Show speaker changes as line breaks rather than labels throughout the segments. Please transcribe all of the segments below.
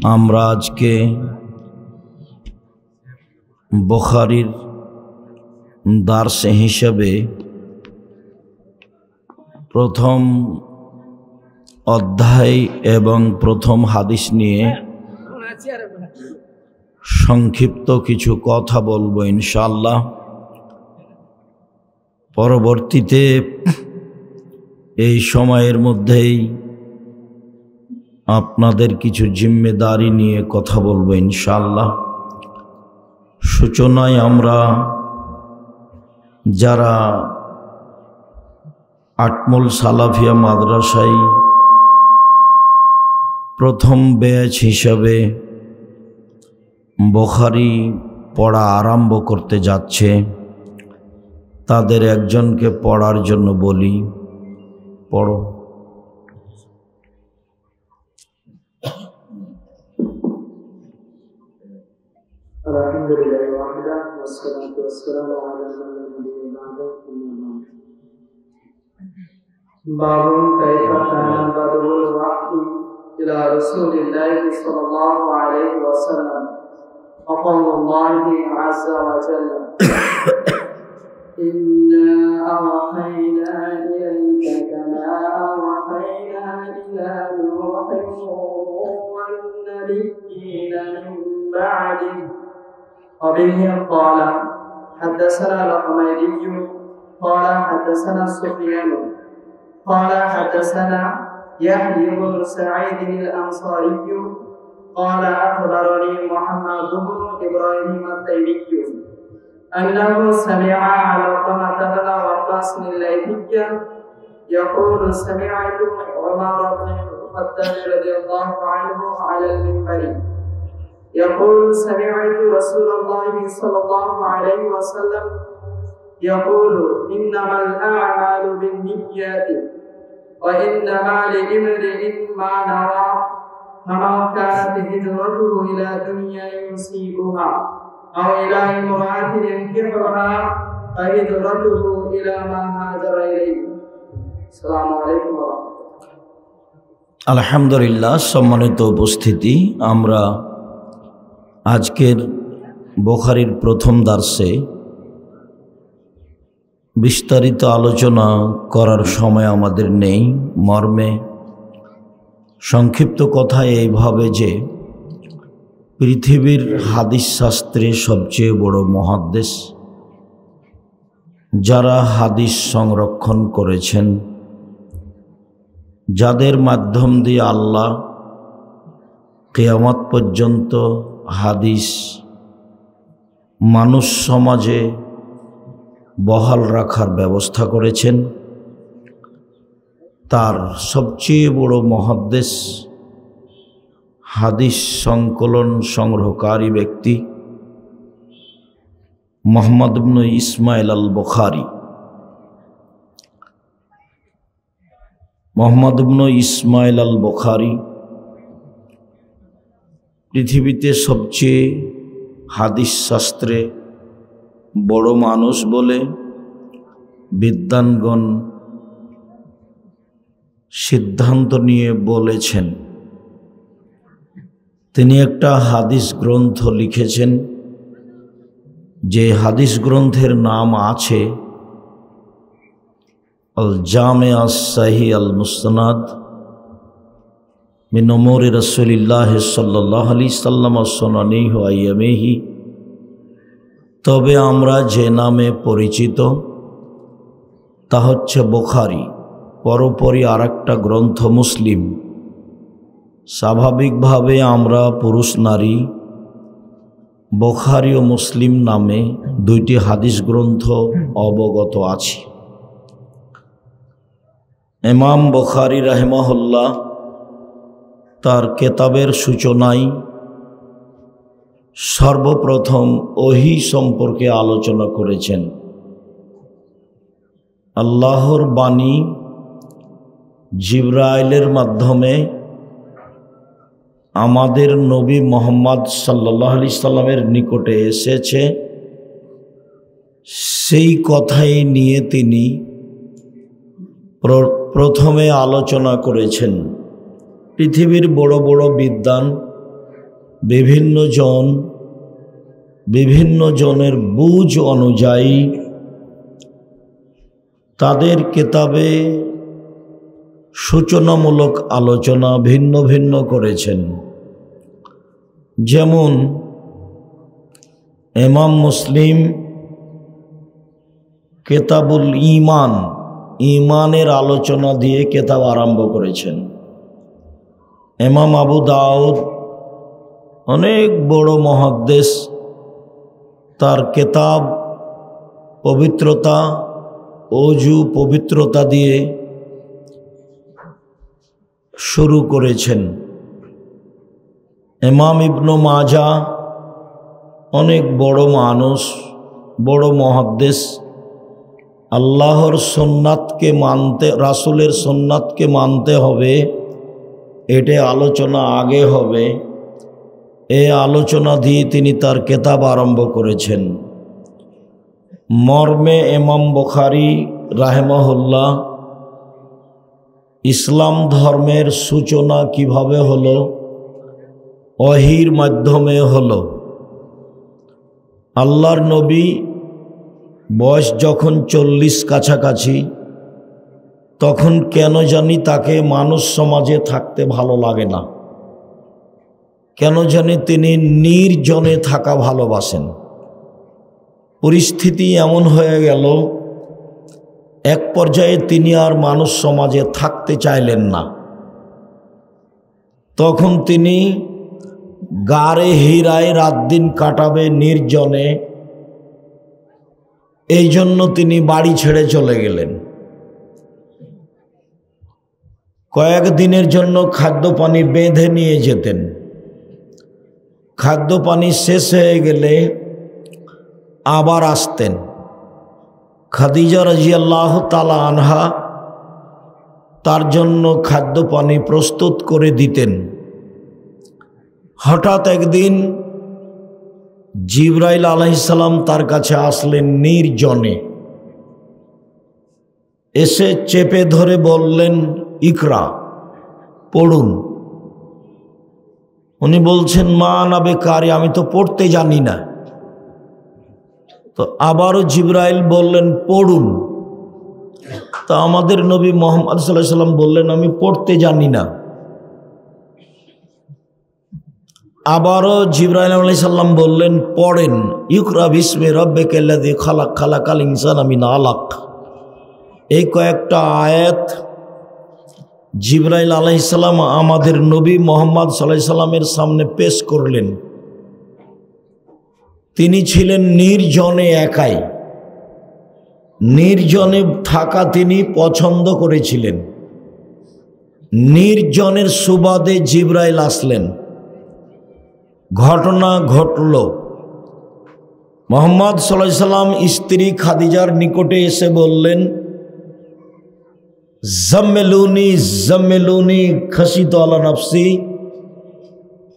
আমরা আজকে বুখারীর দার্স হিসেবে প্রথম অধ্যায় এবং প্রথম হাদিস নিয়ে সংক্ষিপ্ত কিছু কথা বলবো ইনশাআল্লাহ। পরবর্তীতে এই সময়ের মধ্যেই আপনাদের কিছু জিম্মেদারি নিয়ে কথা বলবো ইনশাআল্লাহ। সূচনায় আমরা যারা আটমল সালাফিয়া মাদ্রাসায় প্রথম ব্যাচ হিসাবে বুখারী পড়া আরম্ভ করতে যাচ্ছে তাদের একজনকে পড়ার জন্য বলি, পড়ো।
باب كيف كان بدء الوحي إلى رسول الله صلى الله عليه وسلم وقول الله عز وجل إنا أوحينا إليك كما أوحينا إلى نوح والنبيين من بعده. وبه قال حدثنا الحميدي قال حدثنا سفيان قال حدثنا يحيى بن سعيد الأنصاري قال أخبرني محمد بن إبراهيم التيمي أنه سمع علقمة بن وقاص الليثي يقول سمعت عمر بن الخطاب رضي الله عنه على المنبر يقول سمعت رسول الله صلى الله عليه وسلم يقول إنما الأعمال بالنيات وإنما لامرئ ما نوى فمن كانت هجرته إلى دنيا يصيبها أو إلى امرأة ينكحها فهجرته إلى ما هاجر إليه. السلام عليكم ورحمة الله.
আলহামদুলিল্লাহ, সম্মানিত উপস্থিতি, আমরা আজকের বুখারীর প্রথম দার্সে বিস্তারিত আলোচনা করার সময় আমাদের নেই। মর্মে সংক্ষিপ্ত কথা এইভাবে যে পৃথিবীর হাদিস শাস্ত্রে সবচেয়ে বড় মুহাদ্দিস যারা হাদিস সংরক্ষণ করেছেন, যাদের মাধ্যম দিয়ে আল্লাহ কিয়ামত পর্যন্ত হাদিস মানুষ সমাজে বহাল রাখার ব্যবস্থা করেছেন, তার সবচেয়ে বড় মুহাদ্দিস হাদিস সংকলন সংগ্রহকারী ব্যক্তি মুহাম্মদ ইবনে ইসমাইল আল বুখারী। মুহাম্মদ ইবনে ইসমাইল আল বুখারী পৃথিবীতে সবচেয়ে হাদিস শাস্ত্রে বড় মানুষ বলে বিদ্বানগণ সিদ্ধান্ত নিয়ে বলেছেন। তিনি একটা হাদিস গ্রন্থ লিখেছেন, যে হাদিস গ্রন্থের নাম আছে আল জামে আস সাহি আল মুসনাদ মিন উমুরি রাসূলিল্লাহ সাল্লাল্লাহু আলাইহি সাল্লাম ওয়া সুনানিহি ওয়া আইয়ামিহি। তবে আমরা যে নামে পরিচিত তা হচ্ছে বুখারী। পরপরই আর একটা গ্রন্থ মুসলিম। স্বাভাবিকভাবে আমরা পুরুষ নারী বুখারী ও মুসলিম নামে দুইটি হাদিস গ্রন্থ অবগত আছি। ইমাম বুখারী রাহিমাহুল্লাহ তার কেতাবের সূচনায় সর্বপ্রথম ওহী সম্পর্কে আলোচনা করেছেন। আল্লাহর বাণী জিবরাইলের মাধ্যমে আমাদের নবী মুহাম্মদ সাল্লাল্লাহু আলাইহি সাল্লামের নিকটে এসেছে, সেই কথাই নিয়ে তিনি প্রথমে আলোচনা করেছেন। পৃথিবীর বড় বড় বিদ্বান বিভিন্ন জনের বুঝ অনুযায়ী তাদের কিতাবে সূচনামূলক আলোচনা ভিন্ন ভিন্ন করেছেন। যেমন ইমাম মুসলিম কিতাবুল ঈমান, ঈমানের আলোচনা দিয়ে কিতাব আরম্ভ করেছেন। ইমাম আবু দাউদ অনেক বড় মুহাদ্দিস, তার কিতাব পবিত্রতা, ওযু পবিত্রতা দিয়ে শুরু করেছেন। ইমাম ইবনে মাজাহ অনেক বড় মানুষ, বড় মুহাদ্দিস, আল্লাহর সুন্নাতকে মানতে, রাসূলের সুন্নাতকে মানতে হবে, এটা আলোচনা আগে হবে। এই আলোচনা দিয়ে তিনি তার কিতাব আরম্ভ করেছেন। মর্মে ইমাম বুখারী রাহিমাহুল্লাহ ইসলাম ধর্মের সূচনা কিভাবে হলো, ওহীর মাধ্যমে হলো। আল্লাহর নবী বয়স যখন 40 কাছাকাছি, তখন কেন জানি তাকে মানুষ সমাজে থাকতে ভালো লাগে না, কেন জানি তিনি নির্জনে থাকা ভালোবাসেন। পরিস্থিতি এমন হয়ে গেল, এক পর্যায়ে তিনি আর মানুষ সমাজে থাকতে চাইলেন না। তখন তিনি গারে হীরায় রাত দিন কাটাবে নির্জনে, এই জন্য তিনি বাড়ি ছেড়ে চলে গেলেন। কয়েকদিনের জন্য খাদ্য পানি বেঁধে নিয়ে যেতেন। খাদ্য পানি শেষ হয়ে গেলে আবার আসতেন। খাদিজা রাদিয়াল্লাহু তাআলা আনহা তার জন্য খাদ্য পানি প্রস্তুত করে দিতেন। হঠাৎ একদিন জিবরাইল আলাইহিস সালাম তার কাছে আসলেন নির্জনে। এসে চেপে ধরে বললেন, ইকরা, পড়ুন। উনি বলছেন, মা আনা বেকারি, আমি তো পড়তে জানি না। তো আবারও জিবরাইল বললেন, পড়ুন। তো আমাদের নবী মুহাম্মদ সাল্লাল্লাহু আলাইহি সাল্লাম বললেন, আমি পড়তে জানি না। আবারও জিবরাইল আলাইহিস সালাম বললেন, পড়েন। ইকরা বিসমি রাব্বিকাল্লাযী খালাক, খালাকাল ইনসানা মিন আলাক। এই কয়েকটা আয়াত জিবরাইল আলাইহিস সালাম আমাদের নবী মুহাম্মদ সাল্লাল্লাহু আলাইহি সাল্লামের সামনে পেশ করলেন। তিনি ছিলেন নির্জনে, একাই নির্জনে থাকা তিনি পছন্দ করেছিলেন। নির্জনের সুবাদে জিবরাইল আসলেন। ঘটনা ঘটল, মুহাম্মদ সাল্লাল্লাহু আলাইহি সাল্লাম স্ত্রী খাদিজার নিকটে এসে বললেন, জাম্মিলুনি জাম্মিলুনি খাশিতু আলা নাফসি।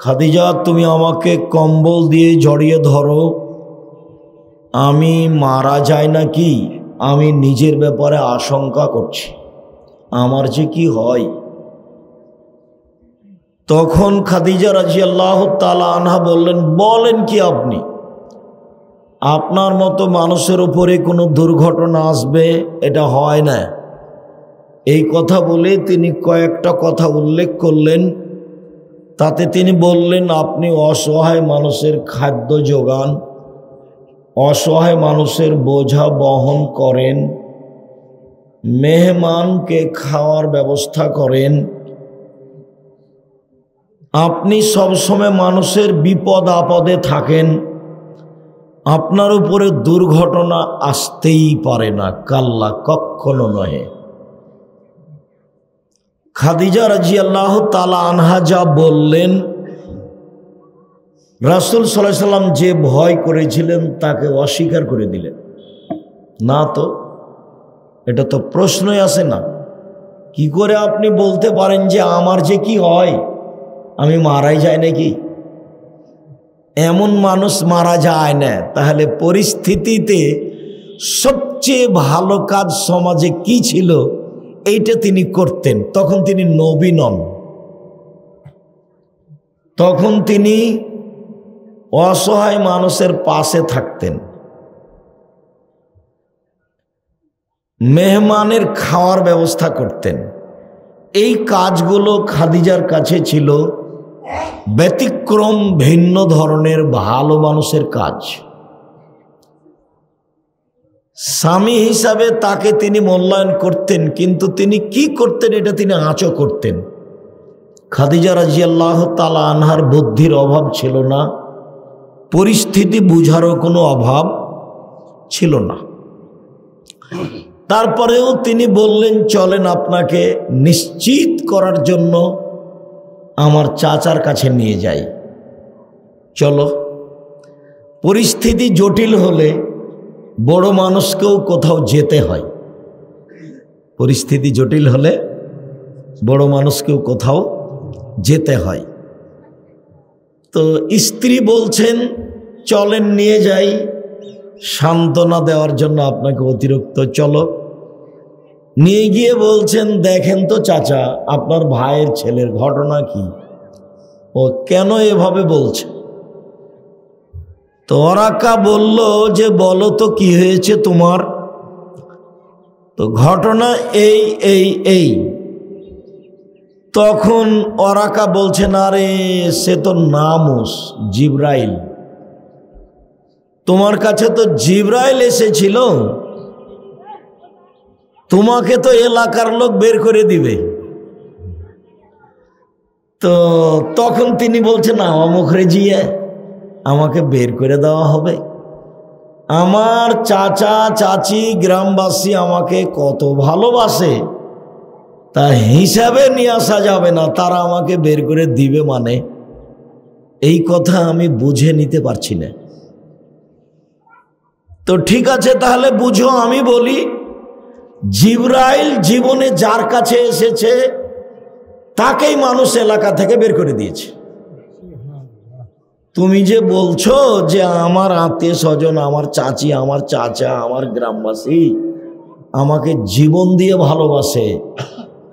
খাদিজা, তুমি আমাকে কম্বল দিয়ে জড়িয়ে ধরো, আমি মারা যাই নাকি, আমি নিজের ব্যাপারে আশঙ্কা করছি, আমার যে কি হয়। তখন খাদিজা রাদিয়াল্লাহু তাআলা আনহা বললেন, বলেন কি আপনি, আপনার মতো মানুষের উপরে কোনো দুর্ঘটনা আসবে, এটা হয় না। এই কথা বলে তিনি কয়েকটা কথা উল্লেখ করলেন। তাতে তিনি বললেন, আপনি অসহায় মানুষের খাদ্য যোগান, অসহায় মানুষের বোঝা বহন করেন, মেহমানকে খাওয়ার ব্যবস্থা করেন, আপনি সবসময় মানুষের বিপদ আপদে থাকেন, আপনার উপরে দুর্ঘটনা আসতেই পারে না, কাল্লা, কখনো নয়। খাদিজা রাদিয়াল্লাহু তাআলা আনহা যা বললেন, রাসূল সাল্লাল্লাহু আলাইহি সাল্লাম যে ভয় করেছিলেন তাকে অস্বীকার করে দিলেন। না তো, এটা তো প্রশ্নই আসে না। কি করে আপনি বলতে পারেন যে আমার যে কি হয়, আমি মারাই যায় নাকি? এমন মানুষ মারা যায় না। তাহলে পরিস্থিতিতে সবচেয়ে ভালো কাজ সমাজে কি ছিল, এইটা তিনি করতেন। তখন তিনি নবী নন, তখন তিনি অসহায় মানুষের পাশে থাকতেন, মেহমানের খাওয়ার ব্যবস্থা করতেন। এই কাজগুলো খাদিজার কাছে ছিল ব্যতিক্রম, ভিন্ন ধরনের ভালো মানুষের কাজ। স্বামী হিসাবে তাকে তিনি মূল্যায়ন করতেন, কিন্তু তিনি কি করতেন এটা তিনি আঁচও করতেন। খাদিজা রাদিয়াল্লাহু তাআলা আনহার বুদ্ধির অভাব ছিল না, পরিস্থিতি বুঝারও কোনো অভাব ছিল না। তারপরেও তিনি বললেন, চলেন আপনাকে নিশ্চিত করার জন্য আমার চাচার কাছে নিয়ে যাই। চলো। পরিস্থিতি জটিল হলে বড় মানুষকেও কোথাও যেতে হয়। পরিস্থিতি জটিল হলে বড় মানুষকেও কোথাও যেতে হয়। তো স্ত্রী বলছেন, চলেন নিয়ে যাই, সান্ত্বনা দেওয়ার জন্য আপনাকে অতিরিক্ত। চলো। নিয়ে গিয়ে বলছেন, দেখেন তো চাচা, আপনার ভাইয়ের ছেলের ঘটনা কি, ও কেন এভাবে বলছে? তো ওরাকা বলল যে, বলো তো কি হয়েছে তোমার? তো ঘটনা এই এই এই। তখন ওরাকা বলছেন, আরে সে তো নামুস, জিবরাইল, তোমার কাছে তো জিবরাইল এসেছিল, তোমাকে তো এলাকার লোক বের করে দিবে। তো তখন তিনি বলছেন, আমুক রেজিয়ে, আমাকে বের করে দেওয়া হবে? আমার চাচা চাচি গ্রামবাসী আমাকে কত ভালোবাসে, তা হিসাবে নিয়ে আসা যাবে না, তারা আমাকে বের করে দিবে মানে? এই কথা আমি বুঝে নিতে পারছি না। তো ঠিক আছে, তাহলে বুঝো, আমি বলি, জিবরাইল জীবনে যার কাছে এসেছে তাকেই মানুষ এলাকা থেকে বের করে দিয়েছে। তুমি যে বলছো যে আমার আত্মীয় স্বজন, আমার চাচি, আমার চাচা, আমার গ্রামবাসী আমাকে জীবন দিয়ে ভালোবাসে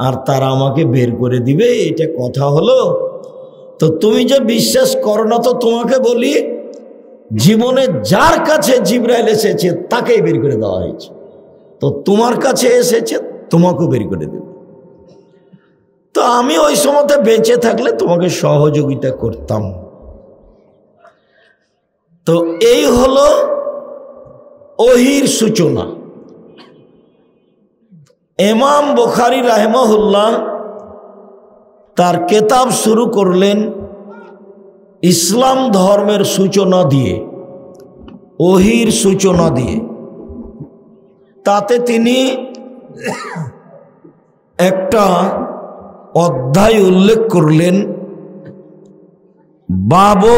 আর তারা আমাকে বের করে দিবে, এটা কথা হলো? তো তুমি যে বিশ্বাস করো না, তো তোমাকে বলি, জীবনে যার কাছে জিবরাইল এসেছে তাকেই বের করে দেওয়া হয়েছে। তো তোমার কাছে এসেছে, তোমাকেও বের করে দেবে। তো আমি ওই সময়তে বেঁচে থাকলে তোমাকে সহযোগিতা করতাম। তো এই হলো ওহির সূচনা। ইমাম বুখারী রাহিমাহুল্লাহ তার কিতাব শুরু করলেন ইসলাম ধর্মের সূচনা দিয়ে, ওহির সূচনা দিয়ে। তাতে তিনি একটা অধ্যায় উল্লেখ করলেন, বাবু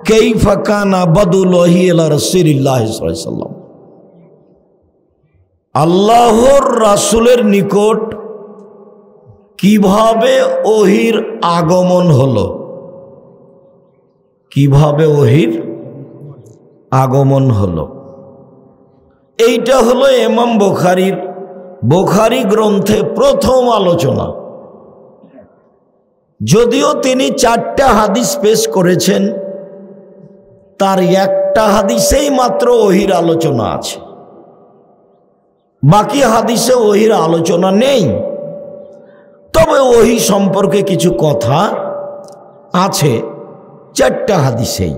কাইফা কানা বাদুল ওহী ইলা রাসূলিল্লাহ সাল্লাল্লাহু আলাইহি ওয়াসাল্লাম। আল্লাহর রাসূলের নিকট কিভাবে ওহির আগমন হলো, কিভাবে ওহির আগমন হলো, এইটা হলো ইমাম বুখারীর বুখারী গ্রন্থে প্রথম আলোচনা। যদিও তিনি 4টা হাদিস পেশ করেছেন, তার একটা হাদিসেই মাত্র ওহির আলোচনা আছে, বাকি হাদিসে ওহির আলোচনা নেই। তবে ওহি সম্পর্কে কিছু কথা আছে 4টা হাদিসেই।